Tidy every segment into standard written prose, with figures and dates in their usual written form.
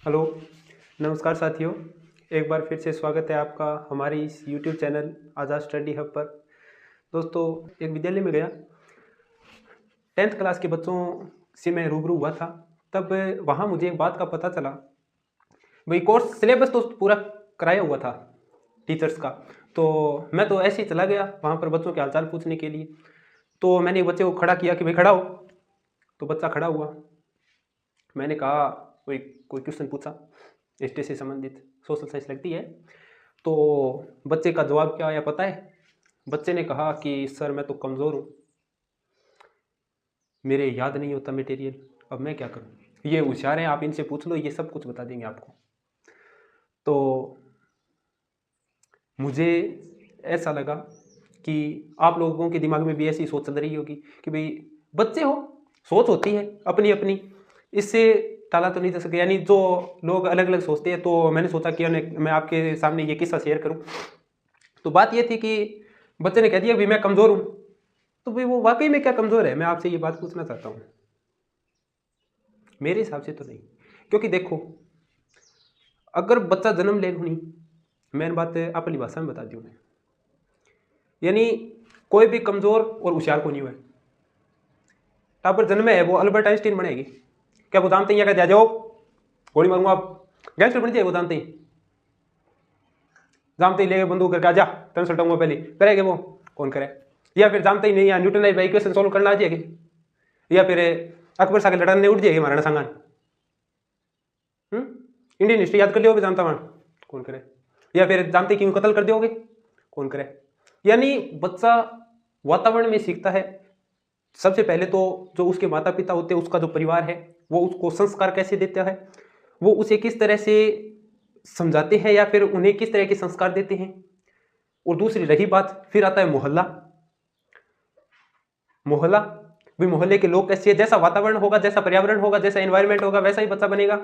Hello, नमस्कार साथियों। एक बार फिर से स्वागत है आपका हमारे इस यूट्यूब चैनल आज़ाद स्टडी हब पर। दोस्तों, एक विद्यालय में गया, 10th क्लास के बच्चों से मैं रूबरू हुआ था। तब वहाँ मुझे एक बात का पता चला। भाई कोर्स सिलेबस तो पूरा कराया हुआ था टीचर्स का, तो मैं तो ऐसे ही चला गया वहाँ पर बच्चों के हालचाल पूछने के लिए। तो मैंने एक बच्चे को खड़ा किया कि भाई खड़ा हो। तो बच्चा खड़ा हुआ। मैंने कहा कोई क्वेश्चन पूछा हिस्ट्री से संबंधित, सोशल साइंस लगती है। तो बच्चे का जवाब क्या आया पता है? बच्चे ने कहा कि सर मैं तो कमज़ोर हूँ, मेरे याद नहीं होता मटेरियल, अब मैं क्या करूँ। ये होशियार हैं, आप इनसे पूछ लो, ये सब कुछ बता देंगे आपको। तो मुझे ऐसा लगा कि आप लोगों के दिमाग में भी ऐसी सोच चल रही होगी कि भाई बच्चे हो, सोच होती है अपनी अपनी, इससे टाला तो नहीं जा सके। यानी जो लोग अलग अलग सोचते हैं, तो मैंने सोचा कि मैं आपके सामने ये किस्सा शेयर करूं। तो बात ये थी कि बच्चे ने कह दिया भाई मैं कमज़ोर हूं। तो भाई वो वाकई में क्या कमज़ोर है, मैं आपसे ये बात पूछना चाहता हूं। मेरे हिसाब से तो नहीं, क्योंकि देखो, अगर बच्चा जन्म ले हुई, मेन बात अपनी भाषा में बता दी मैं, यानी कोई भी कमज़ोर और होशियार को नहीं हुआ है। टापर जन्म है वो अल्बर्ट आइंस्टीन बनेगी क्या? वो जानते ही क्या, जाओ गोली मारूंगा आप, गैंगस्टर बन जाए वो जानते ही, जानते ही लेके बंदूक करके आजा तेन सटाऊंगा पहले, करेगा वो? कौन करे? या फिर जानते ही नहीं, या न्यूटन लाइफ इक्वेशन सोल्व करना आ जाएगी, या फिर अकबर शाह के लड़ाने उठ जाएगी महाराणा संगान। इंडियन हिस्ट्री याद कर लियोगे, जानता वहां कौन करे? या फिर जानते क्यों कत्ल कर दोगे, कौन करे? यानी बच्चा वातावरण में सीखता है। सबसे पहले तो जो उसके माता पिता होते हैं, उसका जो परिवार है, वो उसको संस्कार कैसे देता है, वो उसे किस तरह से समझाते हैं या फिर उन्हें किस तरह के संस्कार देते हैं। और दूसरी रही बात, फिर आता है मोहल्ला। मोहल्ला भी, मोहल्ले के लोग कैसे, जैसा वातावरण होगा, जैसा पर्यावरण होगा, जैसा एनवायरमेंट होगा, वैसा ही बच्चा बनेगा।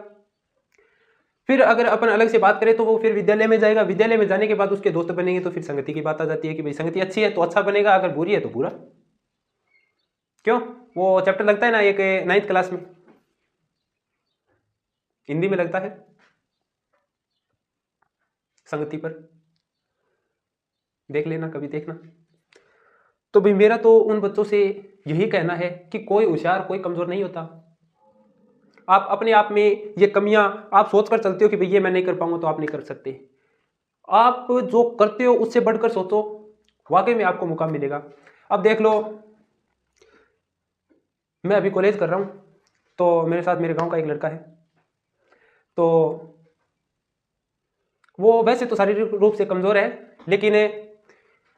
फिर अगर अपन अलग से बात करें तो वो फिर विद्यालय में जाएगा, विद्यालय में जाने के बाद उसके दोस्त बनेंगे, तो फिर संगति की बात आ जाती है कि भाई संगति अच्छी है तो अच्छा बनेगा, अगर बुरी है तो बुरा। क्यों? वो चैप्टर लगता है ना एक 9th क्लास में, हिंदी में लगता है, संगति पर, देख लेना कभी, देखना। तो भाई मेरा तो उन बच्चों से यही कहना है कि कोई होशियार कोई कमजोर नहीं होता। आप अपने आप में ये कमियां आप सोचकर चलते हो कि भाई ये मैं नहीं कर पाऊंगा, तो आप नहीं कर सकते। आप जो करते हो उससे बढ़कर सोचो, वाकई में आपको मौका मिलेगा। अब देख लो, मैं अभी कॉलेज कर रहा हूं, तो मेरे साथ मेरे गांव का एक लड़का है। तो वो वैसे तो शारीरिक रूप से कमजोर है, लेकिन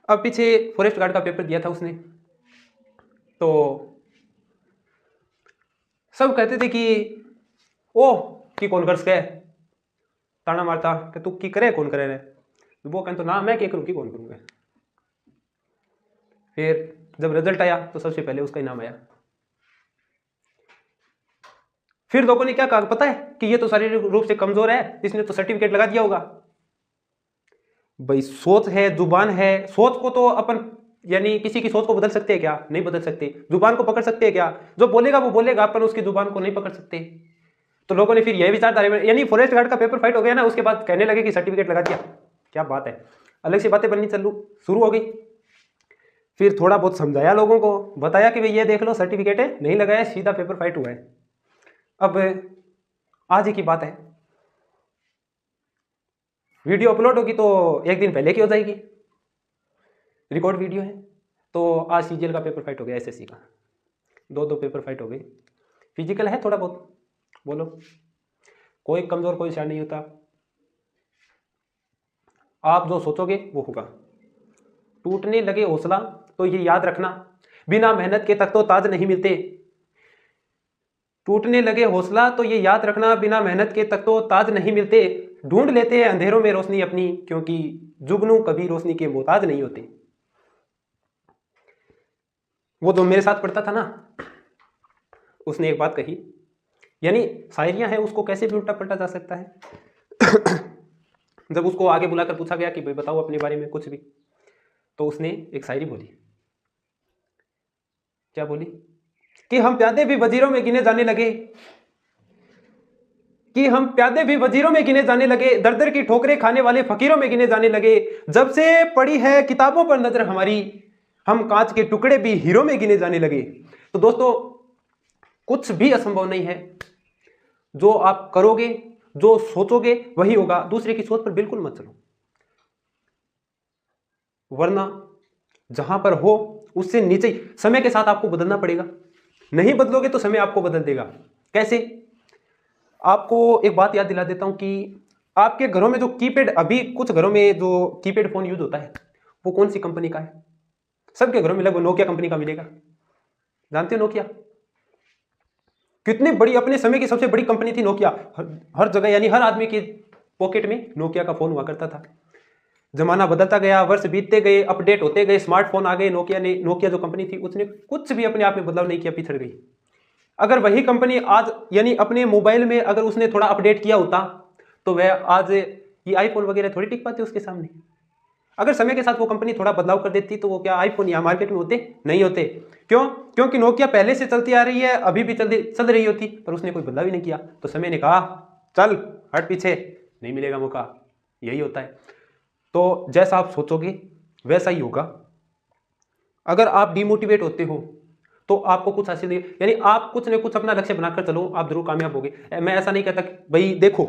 अब पीछे फॉरेस्ट गार्ड का पेपर दिया था उसने। तो सब कहते थे कि ओ की कौन कर सके, ताना मारता कि तू की करे कौन करे रे। वो कहते तो ना मैं क्या करूँ की कौन करूँगा। फिर जब रिजल्ट आया तो सबसे पहले उसका ही नाम आया। फिर लोगों ने क्या कहा पता है? कि ये तो शारीरिक रूप से कमजोर है, इसने तो सर्टिफिकेट लगा दिया होगा। भाई सोच है, जुबान है, सोच को तो अपन, यानी किसी की सोच को बदल सकते हैं क्या? नहीं बदल सकते। जुबान को पकड़ सकते हैं क्या? जो बोलेगा वो बोलेगा, अपन उसकी जुबान को नहीं पकड़ सकते। तो लोगों ने फिर यह विचारधारा, यानी फॉरेस्ट गार्ड का पेपर फाइट हो गया ना, उसके बाद कहने लगे कि सर्टिफिकेट लगा दिया, क्या बात है। अलग से बातें बननी चलू शुरू हो गई। फिर थोड़ा बहुत समझाया लोगों को, बताया कि भाई ये देख लो सर्टिफिकेट है, नहीं लगाया, सीधा पेपर फाइट हुआ है। अब आज ही की बात है, वीडियो अपलोड होगी तो एक दिन पहले की हो जाएगी, रिकॉर्ड वीडियो है। तो आज सीजीएल का पेपर फाइट हो गया, एसएससी का, दो पेपर फाइट हो गई। फिजिकल है थोड़ा बहुत, बोलो, कोई कमजोर कोई शायद नहीं होता। आप जो सोचोगे वो होगा। टूटने लगे हौसला तो ये याद रखना, बिना मेहनत के तख्तो ताज नहीं मिलते। टूटने लगे हौसला तो ये याद रखना, बिना मेहनत के तख्तो ताज नहीं मिलते। ढूंढ लेते हैं अंधेरों में रोशनी अपनी, क्योंकि जुगनू कभी रोशनी के मोहताज नहीं होते। वो जो मेरे साथ पढ़ता था ना, उसने एक बात कही, यानी शायरियां हैं, उसको कैसे भी उल्टा पलटा जा सकता है। जब उसको आगे बुलाकर पूछा गया कि भाई बताओ अपने बारे में कुछ भी, तो उसने एक शायरी बोली। क्या बोली? कि हम प्यादे भी वजीरों में गिने जाने लगे, कि हम प्यादे भी वजीरों में गिने जाने लगे, दर दर की ठोकरें खाने वाले फकीरों में गिने जाने लगे। जब से पड़ी है किताबों पर नजर हमारी, हम कांच के टुकड़े भी हीरो में गिने जाने लगे। तो दोस्तों, कुछ भी असंभव नहीं है। जो आप करोगे, जो सोचोगे वही होगा। दूसरे की सोच पर बिल्कुल मत चलो, वरना जहां पर हो उससे नीचे ही समय के साथ आपको बदलना पड़ेगा। नहीं बदलोगे तो समय आपको बदल देगा। कैसे? आपको एक बात याद दिला देता हूं कि आपके घरों में जो कीपैड, अभी कुछ घरों में जो कीपैड फोन यूज होता है वो कौन सी कंपनी का है? सबके घरों में लगभग नोकिया कंपनी का मिलेगा। जानते हो नोकिया कितनी बड़ी, अपने समय की सबसे बड़ी कंपनी थी नोकिया। हर जगह, यानी हर आदमी के पॉकेट में नोकिया का फोन हुआ करता था। जमाना बदलता गया, वर्ष बीतते गए, अपडेट होते गए, स्मार्टफोन आ गए। नोकिया जो कंपनी थी उसने कुछ भी अपने आप में बदलाव नहीं किया, पिछड़ गई। अगर वही कंपनी आज, यानी अपने मोबाइल में अगर उसने थोड़ा अपडेट किया होता तो वह आज ये आईफोन वगैरह थोड़ी टिक पाते उसके सामने। अगर समय के साथ वो कंपनी थोड़ा बदलाव कर देती तो वो क्या आईफोन यहाँ मार्केट में होते? नहीं होते। क्यों? क्योंकि नोकिया पहले से चलती आ रही है, अभी भी चल रही होती, पर उसने कोई बदलाव ही नहीं किया। तो समय ने कहा चल हट पीछे, नहीं मिलेगा मौका। यही होता है। तो जैसा आप सोचोगे वैसा ही होगा। अगर आप डिमोटिवेट होते हो तो आपको कुछ हासिल नहीं, यानी आप कुछ न कुछ अपना लक्ष्य बनाकर चलो, आप जरूर कामयाब होगे। मैं ऐसा नहीं कहता कि भाई देखो,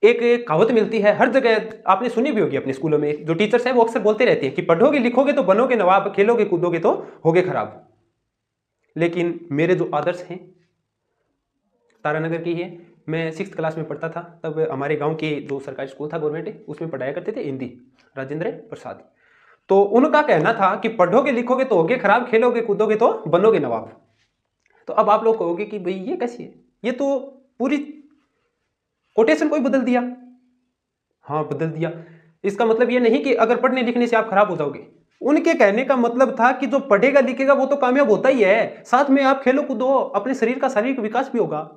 एक कहावत मिलती है हर जगह, आपने सुनी भी होगी अपने स्कूलों में, जो टीचर्स हैं वो अक्सर बोलते रहते हैं कि पढ़ोगे लिखोगे तो बनोगे नवाब, खेलोगे कूदोगे तो होगे खराब। लेकिन मेरे जो आदर्श हैं तारानगर की है। मैं 6th क्लास में पढ़ता था, तब हमारे गांव के जो सरकारी स्कूल था गवर्नमेंट, उसमें पढ़ाया करते थे हिंदी, राजेंद्र प्रसाद। तो उनका कहना था कि पढ़ोगे लिखोगे तो होगे खराब, खेलोगे कूदोगे तो बनोगे नवाब। तो अब आप लोग कहोगे कि भाई ये कैसी है, ये तो पूरी कोटेशन को ही बदल दिया। हाँ बदल दिया। इसका मतलब ये नहीं कि अगर पढ़ने लिखने से आप खराब हो जाओगे। उनके कहने का मतलब था कि जो पढ़ेगा लिखेगा वो तो कामयाब होता ही है, साथ में आप खेलो कूदो, अपने शरीर का शारीरिक विकास भी होगा।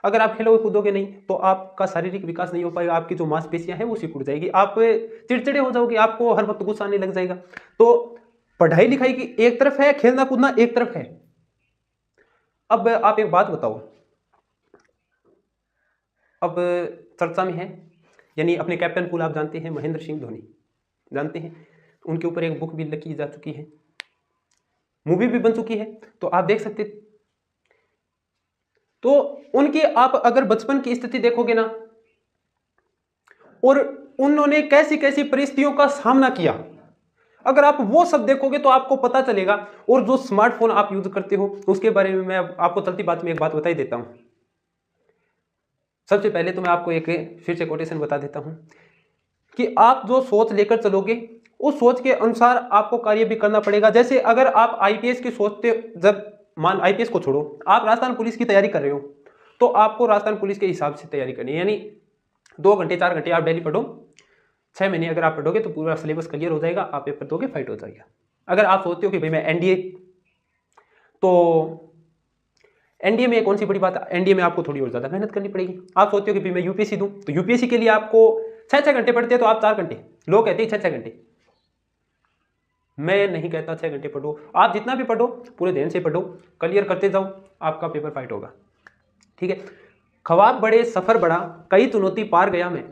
अगर आप खेलोगे कूदोगे नहीं तो आपका शारीरिक विकास नहीं हो पाएगा, आपकी जो मांसपेशियां हैं वो सिकुड़ जाएगी, आप चिड़चिड़े हो जाओगे, आपको हर वक्त गुस्सा आने लग जाएगा। तो पढ़ाई लिखाई की एक तरफ है, खेलना कूदना एक तरफ है। अब आप एक बात बताओ, अब चर्चा में है, यानी अपने कैप्टन कूल आप जानते हैं, महेंद्र सिंह धोनी जानते हैं, उनके ऊपर एक बुक भी लिखी जा चुकी है, मूवी भी बन चुकी है, तो आप देख सकते। तो उनकी आप अगर बचपन की स्थिति देखोगे ना, और उन्होंने कैसी कैसी परिस्थितियों का सामना किया, अगर आप वो सब देखोगे तो आपको पता चलेगा। और जो स्मार्टफोन आप यूज करते हो उसके बारे में मैं आपको चलती बात में एक बात बता ही देता हूं। सबसे पहले तो मैं आपको एक फिर से कोटेशन बता देता हूं कि आप जो सोच लेकर चलोगे उस सोच के अनुसार आपको कार्य भी करना पड़ेगा। जैसे अगर आप आईपीएस की सोचते, जब मान आईपीएस को छोड़ो, आप राजस्थान पुलिस की तैयारी कर रहे हो तो आपको राजस्थान पुलिस के हिसाब से तैयारी करनी है, यानी 2 घंटे 4 घंटे आप डेली पढ़ो। 6 महीने अगर आप पढ़ोगे तो पूरा सिलेबस क्लियर हो जाएगा, आप पेपर दोगे, फाइट हो जाएगा। अगर आप सोचते हो कि भाई मैं एनडीए, तो एनडीए में कौन सी बड़ी बात है, एनडीए में आपको थोड़ी और ज्यादा मेहनत करनी पड़ेगी। आप सोचते हो कि भाई मैं यूपीएससी दूं, तो यूपीएससी के लिए आपको 6 घंटे पढ़ते हैं तो आप 4 घंटे, लोग कहते हैं 6 घंटे, मैं नहीं कहता 6 घंटे पढ़ो, आप जितना भी पढ़ो पूरे ध्यान से पढ़ो, क्लियर करते जाओ, आपका पेपर फाइट होगा। ठीक है। ख्वाब बड़े सफर बड़ा, कई चुनौती पार गया मैं,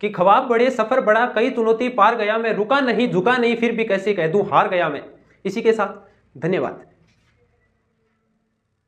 कि ख्वाब बड़े सफर बड़ा, कई चुनौती पार गया मैं, रुका नहीं झुका नहीं, फिर भी कैसे कह दूं हार गया मैं। इसी के साथ धन्यवाद।